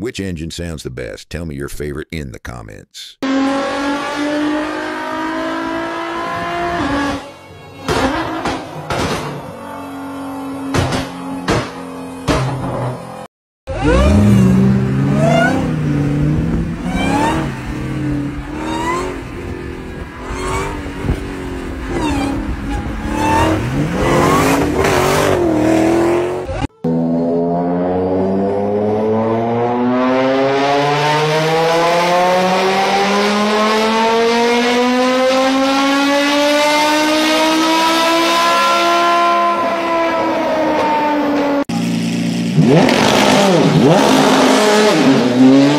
Which engine sounds the best? Tell me your favorite in the comments. Wow.